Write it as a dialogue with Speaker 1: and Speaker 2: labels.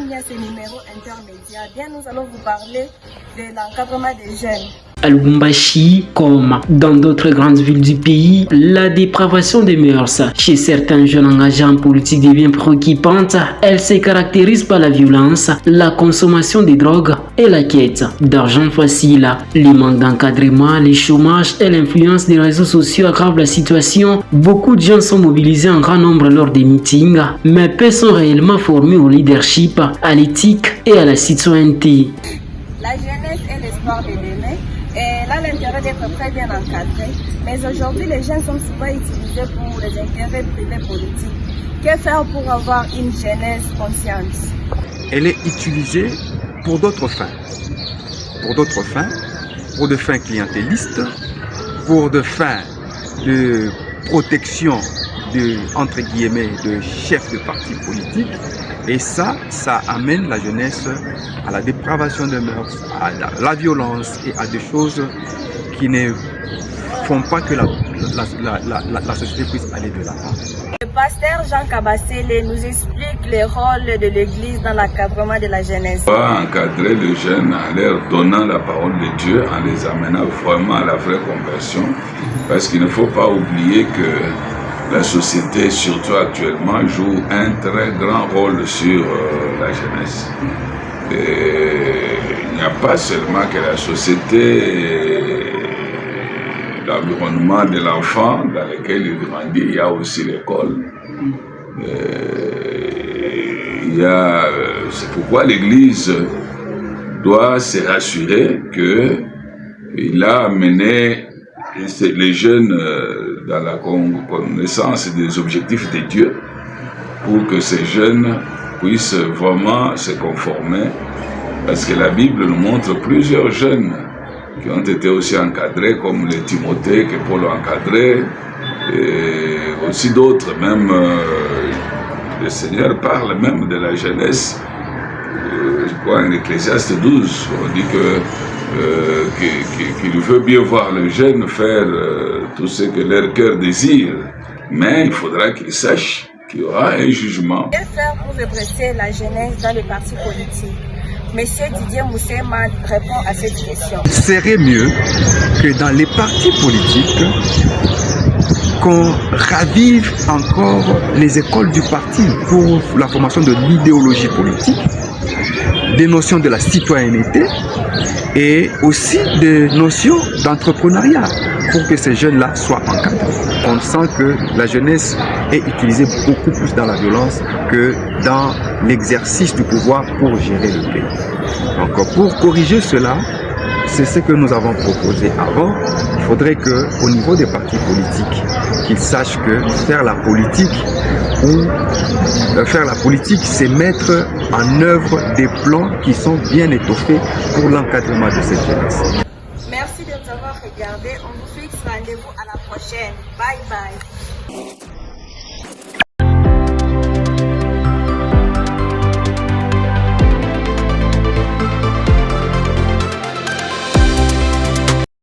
Speaker 1: ligne à ce numéro intermédiaire. Bien, nous allons vous parler de l'encadrement des jeunes.
Speaker 2: À Lubumbashi, comme dans d'autres grandes villes du pays, la dépravation des mœurs chez certains jeunes engagés en politique devient préoccupante. Elle se caractérise par la violence, la consommation de drogues et la quête d'argent facile. Le manque d'encadrement, le chômage et l'influence des réseaux sociaux aggravent la situation. Beaucoup de jeunes sont mobilisés en grand nombre lors des meetings, mais peu sont réellement formés au leadership, à l'éthique et à la citoyenneté.
Speaker 1: La jeunesse est l'espoir de demain. Elle a l'intérêt d'être très bien encadrée, mais aujourd'hui les jeunes sont souvent utilisés pour les intérêts privés politiques. Que faire pour avoir une jeunesse consciente?
Speaker 3: Elle est utilisée pour d'autres fins. Pour des fins clientélistes, pour des fins de protection entre guillemets, de chefs de partis politiques. Et ça amène la jeunesse à la dépravation des mœurs, à la violence et à des choses qui ne font pas que la société puisse aller de l'avant.
Speaker 1: Le pasteur Jean Kabassele nous explique le rôle de l'Église dans l'encadrement de la jeunesse.
Speaker 4: On va encadrer les jeunes en leur donnant la parole de Dieu, en les amenant vraiment à la vraie conversion, parce qu'il ne faut pas oublier que la société, surtout actuellement, joue un très grand rôle sur la jeunesse. Et il n'y a pas seulement que la société, l'environnement de l'enfant dans lequel il grandit, il y a aussi l'école. C'est pourquoi l'Église doit se rassurer qu'il a amené les jeunes dans la connaissance des objectifs de Dieu pour que ces jeunes puissent vraiment se conformer, parce que la Bible nous montre plusieurs jeunes qui ont été aussi encadrés, comme les Timothée que Paul a encadré, et aussi d'autres, même le Seigneur parle même de la jeunesse. Je crois en Ecclésiaste 12, on dit qu'il veut bien voir les jeunes faire tout ce que leur cœur désire, mais il faudra qu'ils sachent qu'il y aura un jugement.
Speaker 1: Que faire pour redresser la jeunesse dans les partis politiques? Monsieur Didier Moussema répond à cette question.
Speaker 3: Il serait mieux que dans les partis politiques, qu'on ravive encore les écoles du parti pour la formation de l'idéologie politique, des notions de la citoyenneté et aussi des notions d'entrepreneuriat pour que ces jeunes-là soient encadrés. On sent que la jeunesse est utilisée beaucoup plus dans la violence que dans l'exercice du pouvoir pour gérer le pays. Donc pour corriger cela, c'est ce que nous avons proposé avant. Il faudrait qu'au niveau des partis politiques, qu'ils sachent que faire la politique, c'est mettre en œuvre des plans qui sont bien étoffés pour l'encadrement de cette jeunesse.
Speaker 1: Merci de nous avoir regardé. On vous fixe rendez-vous à la prochaine. Bye bye.